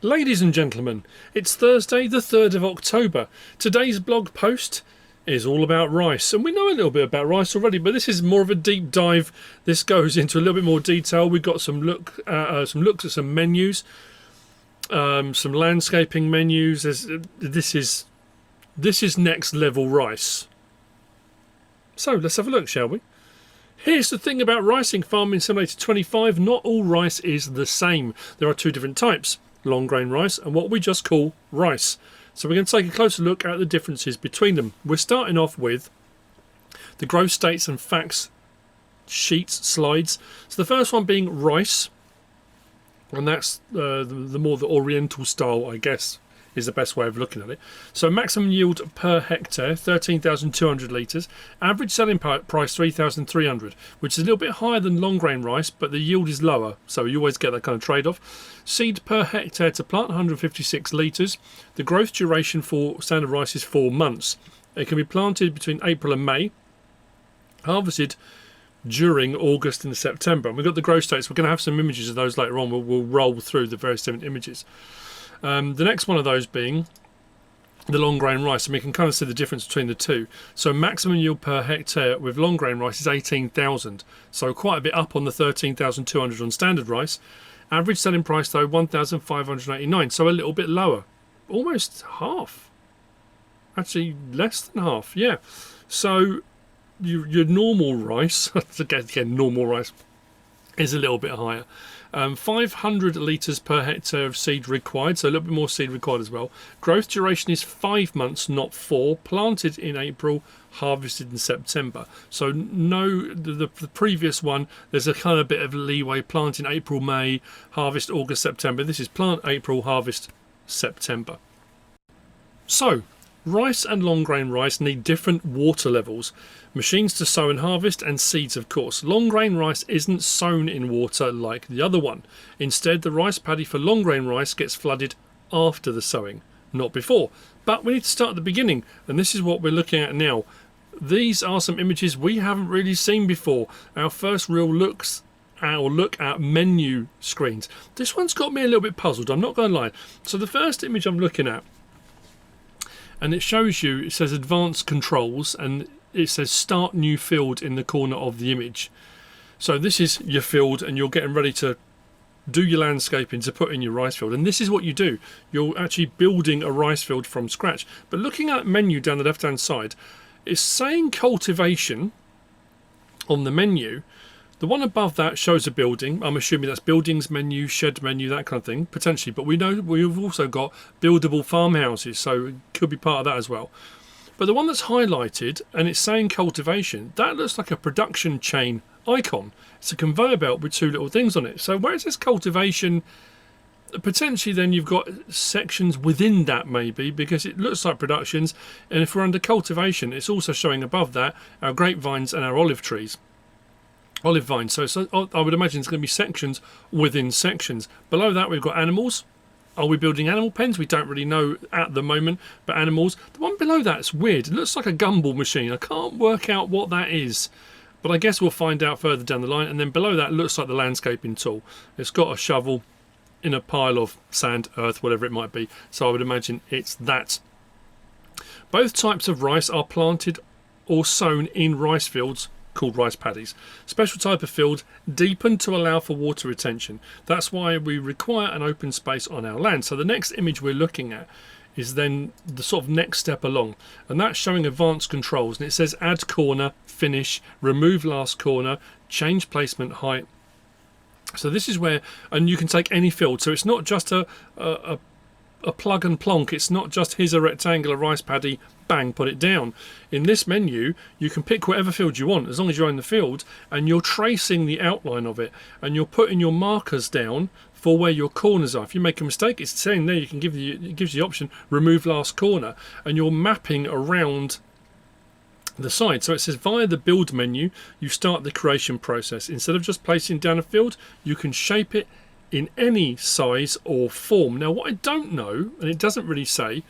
Ladies and gentlemen, it's Thursday the 3rd of October. Today's blog post is all about rice, and we know a little bit about rice already, but this is more of a deep dive. This goes into a little bit more detail. We've got some looks at some menus, some landscaping menus. This is next level rice. So let's have a look, shall we? Here's the thing about Ricing Farming Simulator 25. Not all rice is the same. There are two different types: long grain rice and what we just call rice. So we're going to take a closer look at the differences between them. We're starting off with the growth states and facts sheets, slides. So the first one being rice, and that's the more the oriental style, I guess, is the best way of looking at it. So maximum yield per hectare 13,200 litres, average selling price 3,300, which is a little bit higher than long grain rice, but the yield is lower, so you always get that kind of trade-off. Seed per hectare to plant 156 litres. The growth duration for standard rice is 4 months. It can be planted between April and May, harvested during August and September. And we've got the growth states. We're going to have some images of those later on. We'll roll through the various different images. The next one of those being the long grain rice, and we can kind of see the difference between the two. So maximum yield per hectare with long grain rice is 18,000, so quite a bit up on the 13,200 on standard rice. Average selling price though 1,589, so a little bit lower, almost half, actually less than half, yeah. So your normal rice, again normal rice, is a little bit higher. 500 litres per hectare of seed required, so a little bit more seed required as well. Growth duration is 5 months, not 4. Planted in April, harvested in September. So no, the previous one, there's a kind of bit of leeway. Plant in April, May, harvest August, September. This is plant April, harvest September. So rice and long grain rice need different water levels. Machines to sow and harvest, and seeds of course. Long grain rice isn't sown in water like the other one. Instead, the rice paddy for long grain rice gets flooded after the sowing, not before. But we need to start at the beginning, and this is what we're looking at now. These are some images we haven't really seen before. Our first real look at menu screens. This one's got me a little bit puzzled, I'm not going to lie. So the first image I'm looking at, and it shows you, it says advanced controls, and it says start new field in the corner of the image. So this is your field, and you're getting ready to do your landscaping to put in your rice field, and this is what you do. You're actually building a rice field from scratch. But looking at menu down the left hand side, it's saying cultivation on the menu. The one above that shows a building. I'm assuming that's buildings menu, shed menu, that kind of thing, potentially. But we know we've also got buildable farmhouses, so it could be part of that as well. But the one that's highlighted, and it's saying cultivation, that looks like a production chain icon. It's a conveyor belt with two little things on it. So where it says cultivation, potentially then you've got sections within that maybe, because it looks like productions. And if we're under cultivation, it's also showing above that our grapevines and our olive trees. Olive vines. So I would imagine it's going to be sections within sections. Below that we've got animals. Are we building animal pens? We don't really know at the moment, but animals. The one below that's weird. It looks like a gumball machine. I can't work out what that is, but I guess we'll find out further down the line. And then below that looks like the landscaping tool. It's got a shovel in a pile of sand, earth, whatever it might be. So I would imagine it's that. Both types of rice are planted or sown in rice fields called rice paddies. Special type of field, deepened to allow for water retention. That's why we require an open space on our land. So the next image we're looking at is then the sort of next step along, and that's showing advanced controls, and it says add corner, finish, remove last corner, change placement height. So this is where, and you can take any field, so it's not just a plug and plonk. It's not just here's a rectangular rice paddy, bang, put it down. In this menu you can pick whatever field you want as long as you're in the field, and you're tracing the outline of it, and you're putting your markers down for where your corners are. If you make a mistake, it's saying there, you can give you, it gives you the option remove last corner, and you're mapping around the side. So it says via the build menu you start the creation process. Instead of just placing down a field, you can shape it in any size or form. Now what I don't know, and it doesn't really say,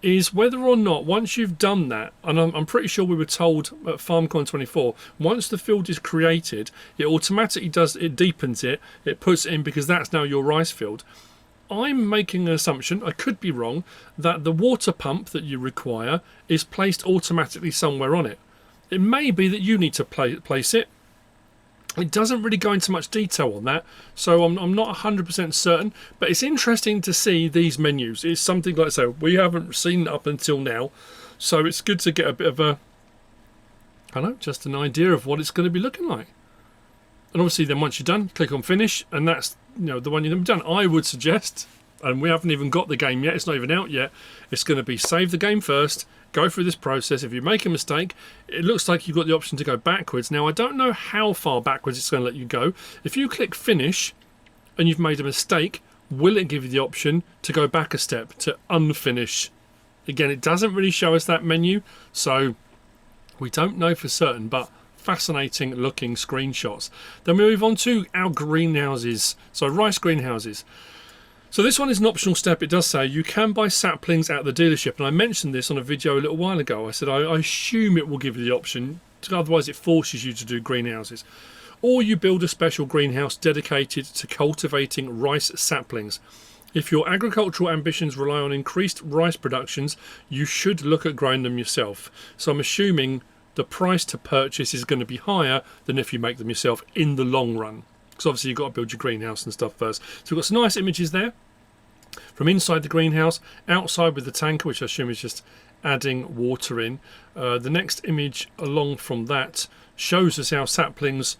is whether or not once you've done that, and I'm pretty sure we were told at FarmCon 24, once the field is created, it automatically does, it deepens it, it puts it in because that's now your rice field. I'm making an assumption, I could be wrong, that the water pump that you require is placed automatically somewhere on it. It may be that you need to place it. It doesn't really go into much detail on that, so I'm not 100% certain, but it's interesting to see these menus. It's something like so we haven't seen up until now, so it's good to get a bit of a, I don't know, just an idea of what it's going to be looking like. And obviously then once you're done, click on finish, and that's, you know, the one you're going to be done. I would suggest, and we haven't even got the game yet, it's not even out yet, it's going to be save the game first, go through this process. If you make a mistake, it looks like you've got the option to go backwards. Now I don't know how far backwards it's going to let you go. If you click finish and you've made a mistake, will it give you the option to go back a step, to unfinish? Again, it doesn't really show us that menu, so we don't know for certain, but fascinating looking screenshots. Then we move on to our greenhouses. So rice greenhouses. So this one is an optional step. It does say you can buy saplings at the dealership, and I mentioned this on a video a little while ago. I said I assume it will give you the option, otherwise it forces you to do greenhouses. Or you build a special greenhouse dedicated to cultivating rice saplings. If your agricultural ambitions rely on increased rice productions, you should look at growing them yourself. So I'm assuming the price to purchase is going to be higher than if you make them yourself in the long run. Because obviously you've got to build your greenhouse and stuff first. So we've got some nice images there from inside the greenhouse, outside with the tanker, which I assume is just adding water in. The next image along from that shows us our saplings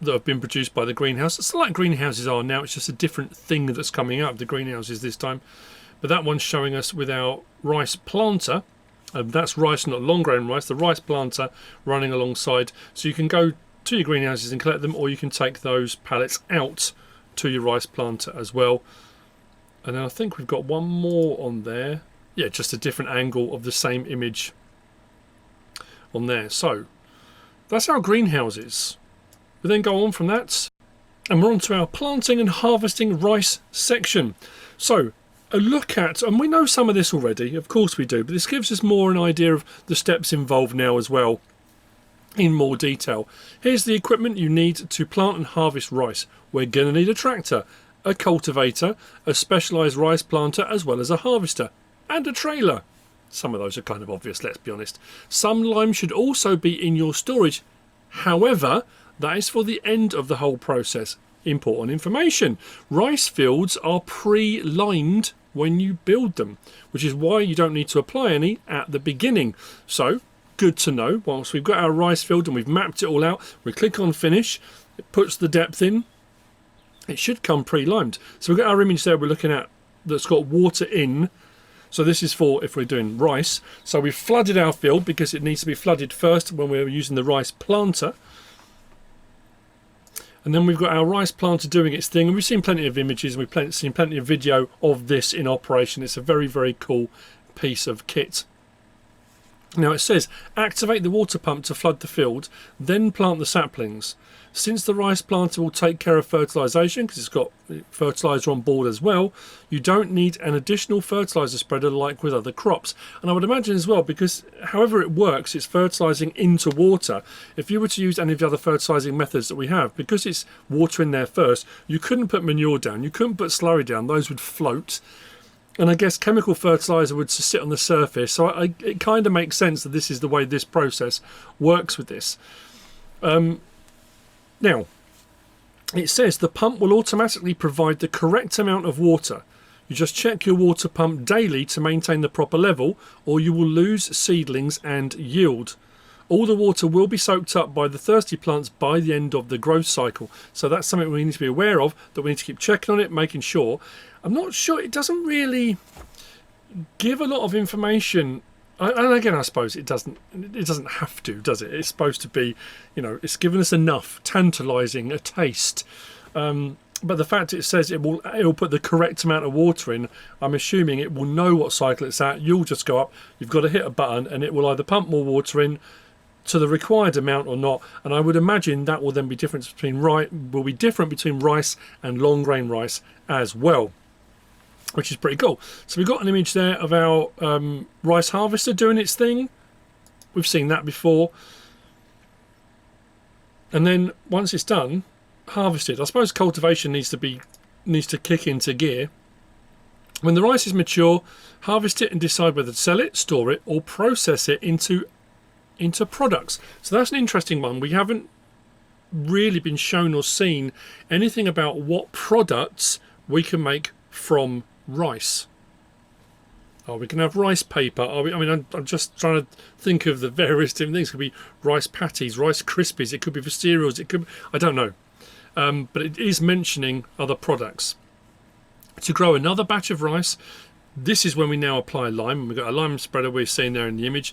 that have been produced by the greenhouse. It's like greenhouses are now, it's just a different thing that's coming out of the greenhouses this time. But that one's showing us with our rice planter. That's rice, not long grain rice, the rice planter running alongside. So you can go to your greenhouses and collect them, or you can take those pallets out to your rice planter as well. And then I think we've got one more on there. Yeah, just a different angle of the same image on there. So that's our greenhouses. We then go on from that, and we're on to our planting and harvesting rice section. So a look at, and we know some of this already, of course we do, but this gives us more an idea of the steps involved now as well in more detail. Here's the equipment you need to plant and harvest rice. We're going to need a tractor, a cultivator, a specialised rice planter, as well as a harvester, and a trailer. Some of those are kind of obvious, let's be honest. Some lime should also be in your storage. However, that is for the end of the whole process. Important information. Rice fields are pre-limed when you build them, which is why you don't need to apply any at the beginning. So, good to know. Once we've got our rice field and we've mapped it all out, we click on finish, it puts the depth in, it should come pre-limed. So we've got our image there we're looking at that's got water in. So this is for if we're doing rice. So we've flooded our field because it needs to be flooded first when we're using the rice planter. And then we've got our rice planter doing its thing. And we've seen plenty of images and we've seen plenty of video of this in operation. It's a very, very cool piece of kit. Now it says, activate the water pump to flood the field, then plant the saplings. Since the rice planter will take care of fertilisation, because it's got fertiliser on board as well, you don't need an additional fertiliser spreader like with other crops. And I would imagine as well, because however it works, it's fertilising into water. If you were to use any of the other fertilising methods that we have, because it's water in there first, you couldn't put manure down, you couldn't put slurry down, those would float. And I guess chemical fertiliser would sit on the surface. So it kind of makes sense that this is the way this process works with this. Now, it says the pump will automatically provide the correct amount of water. You just check your water pump daily to maintain the proper level, or you will lose seedlings and yield. All the water will be soaked up by the thirsty plants by the end of the growth cycle. So that's something we need to be aware of, that we need to keep checking on it, making sure. I'm not sure, it doesn't really give a lot of information. And again, I suppose it doesn't have to, does it? It's supposed to be, you know, it's given us enough, tantalising, a taste. But the fact it says it will put the correct amount of water in, I'm assuming it will know what cycle it's at. You'll just go up, you've got to hit a button, and it will either pump more water in to the required amount or not. And I would imagine that will then be different between rice and long grain rice as well, which is pretty cool. So we've got an image there of our rice harvester doing its thing. We've seen that before. And then once it's done, harvested. I suppose cultivation needs to kick into gear. When the rice is mature, harvest it and decide whether to sell it, store it, or process it into products. So that's an interesting one. We haven't really been shown or seen anything about what products we can make from rice. Oh, we can have rice paper. I'm just trying to think of the various different things. It could be rice patties, rice krispies. It could be for cereals. It could, I don't know. But it is mentioning other products. To grow another batch of rice, this is when we now apply lime. We've got a lime spreader we're seeing there in the image.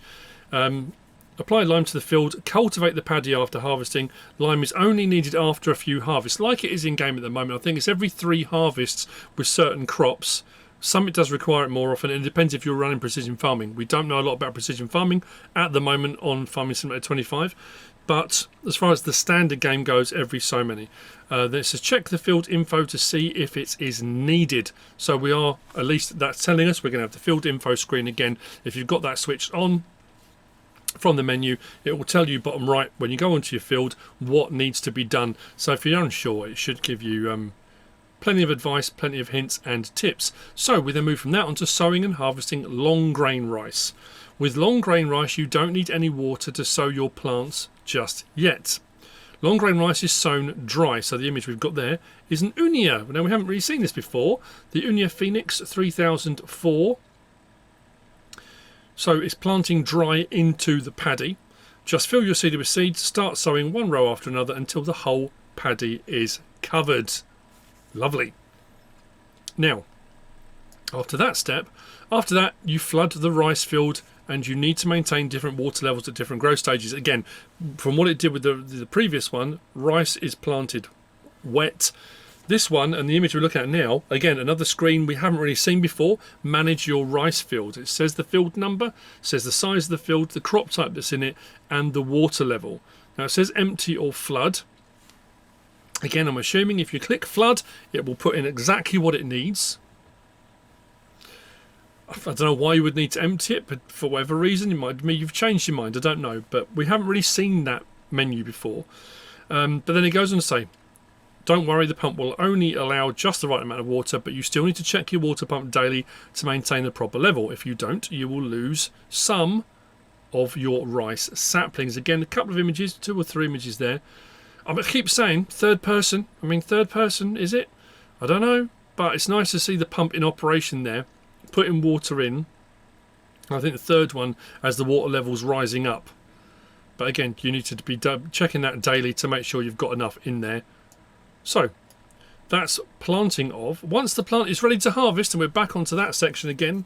Apply lime to the field, cultivate the paddy after harvesting. Lime is only needed after a few harvests, like it is in game at the moment. I think it's every 3 harvests with certain crops. Some it does require it more often, and it depends if you're running precision farming. We don't know a lot about precision farming at the moment on Farming Simulator 25, but as far as the standard game goes, every so many. Then it says check the field info to see if it is needed. So we are, at least that's telling us, we're going to have the field info screen again. If you've got that switched on from the menu, it will tell you bottom right when you go onto your field what needs to be done. So if you're unsure, it should give you plenty of advice, plenty of hints and tips. So we then move from that on to sowing and harvesting long grain rice. With long grain rice, you don't need any water to sow your plants just yet. Long grain rice is sown dry, so the image we've got there is an Unia. Now we haven't really seen this before. The Unia Phoenix 3004. So it's planting dry into the paddy. Just fill your seeder with seeds, start sowing one row after another until the whole paddy is covered. Lovely. Now, after that you flood the rice field, and you need to maintain different water levels at different growth stages. Again, from what it did with the previous one, rice is planted wet. This one, and the image we're looking at now, again, another screen we haven't really seen before. Manage your rice field. It says the field number, says the size of the field, the crop type that's in it, and the water level. Now it says empty or flood. Again, I'm assuming if you click flood, it will put in exactly what it needs. I don't know why you would need to empty it, but for whatever reason, you've changed your mind. I don't know, but we haven't really seen that menu before. But then it goes on to say, don't worry, the pump will only allow just the right amount of water, but you still need to check your water pump daily to maintain the proper level. If you don't, you will lose some of your rice saplings. Again, a couple of images, 2 or 3 images there. I keep saying third person. I mean, third person, is it? I don't know, but it's nice to see the pump in operation there, putting water in. I think the third one as the water level's rising up. But again, you need to be checking that daily to make sure you've got enough in there. So that's planting of. Once the plant is ready to harvest, and we're back onto that section again,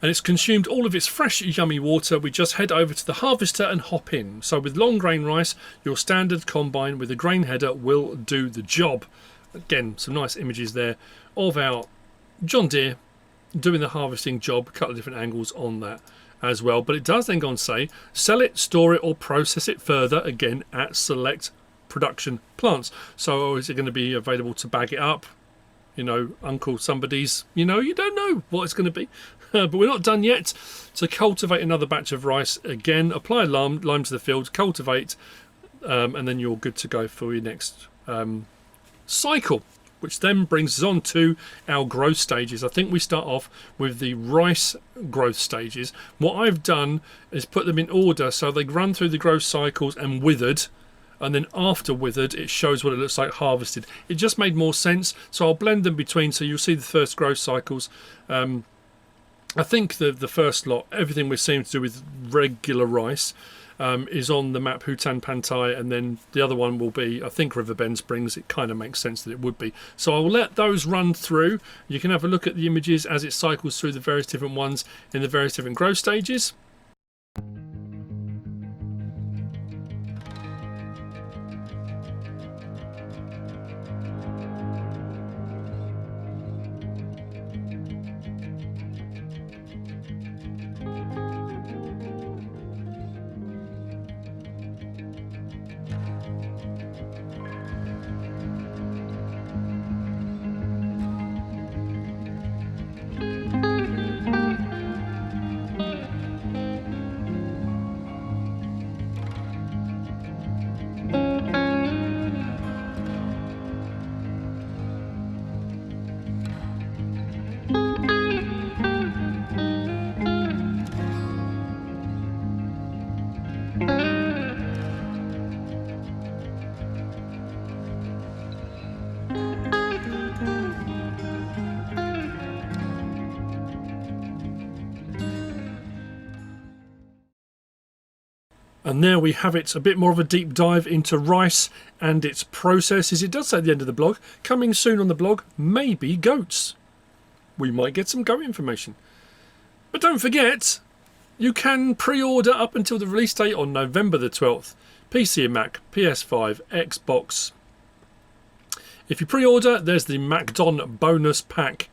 and it's consumed all of its fresh yummy water, we just head over to the harvester and hop in. So with long grain rice, your standard combine with a grain header will do the job. Again, some nice images there of our John Deere doing the harvesting job, a couple of different angles on that as well. But it does then go on to say, sell it, store it, or process it further, again, at select production plants. So is it going to be available to bag it up? You know, Uncle Somebody's, you don't know what it's going to be. But we're not done yet. To cultivate another batch of rice, again, apply lime to the field, cultivate, and then you're good to go for your next cycle, which then brings us on to our growth stages. I think we start off with the rice growth stages. What I've done is put them in order so they run through the growth cycles and withered, and then after withered it shows what it looks like harvested. It just made more sense, so I'll blend them between so you'll see the first growth cycles. I think the first lot, everything we're seeing to do with regular rice, is on the map Hutan Pantai, and then the other one will be, I think, Riverbend Springs. It kind of makes sense that it would be. So I will let those run through. You can have a look at the images as it cycles through the various different ones in the various different growth stages. And there we have it, a bit more of a deep dive into rice and its processes. It does say at the end of the blog, coming soon on the blog, maybe goats. We might get some goat information. But don't forget, you can pre-order up until the release date on November the 12th. PC and Mac, PS5, Xbox. If you pre-order, there's the MacDon bonus pack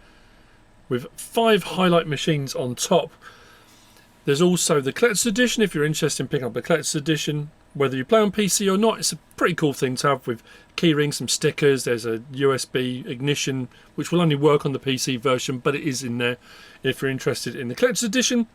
with 5 highlight machines on top. There's also the collector's edition if you're interested in picking up the collector's edition. Whether you play on PC or not, it's a pretty cool thing to have with keyrings, some stickers. There's a USB ignition which will only work on the PC version, but it is in there if you're interested in the collector's edition.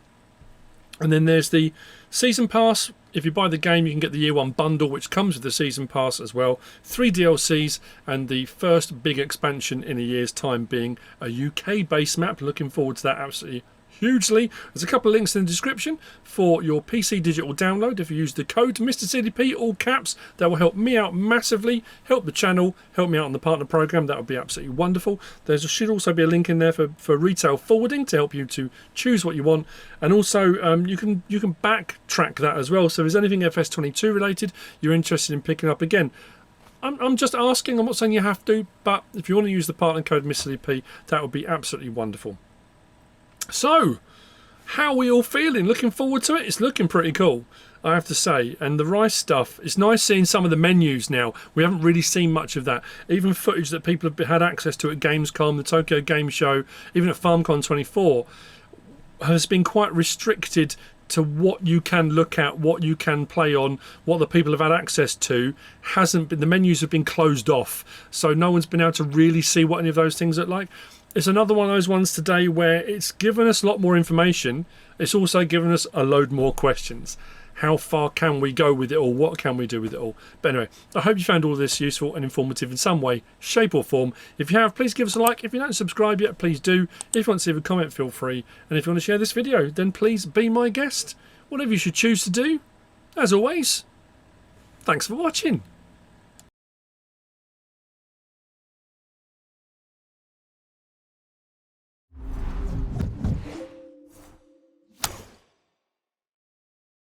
And then there's the Season Pass. If you buy the game, you can get the Year 1 bundle, which comes with the Season Pass as well. 3 DLCs, and the first big expansion in a year's time being a UK-based map. Looking forward to that absolutely hugely. There's a couple of links in the description for your PC digital download. If you use the code MrSealyp, all caps, that will help me out massively, help the channel, help me out on the partner program. That would be absolutely wonderful. There should also be a link in there for retail forwarding to help you to choose what you want, and also you can backtrack that as well. So if there's anything FS22 related you're interested in picking up, again, I'm just asking. I'm not saying you have to, but if you want to use the partner code MrSealyp, that would be absolutely wonderful. So, how are we all feeling? Looking forward to it? It's looking pretty cool, I have to say. And the rice stuff, it's nice seeing some of the menus now. We haven't really seen much of that. Even footage that people have had access to at Gamescom, the Tokyo Game Show, even at FarmCon 24, has been quite restricted to what you can look at, what you can play on, what the people have had access to. Hasn't been, the menus have been closed off, so no one's been able to really see what any of those things look like. It's another one of those ones today where it's given us a lot more information. It's also given us a load more questions. How far can we go with it all? What can we do with it all? But anyway, I hope you found all of this useful and informative in some way, shape or form. If you have, please give us a like. If you don't subscribe yet, please do. If you want to leave a comment, feel free. And if you want to share this video, then please be my guest. Whatever you should choose to do. As always, thanks for watching.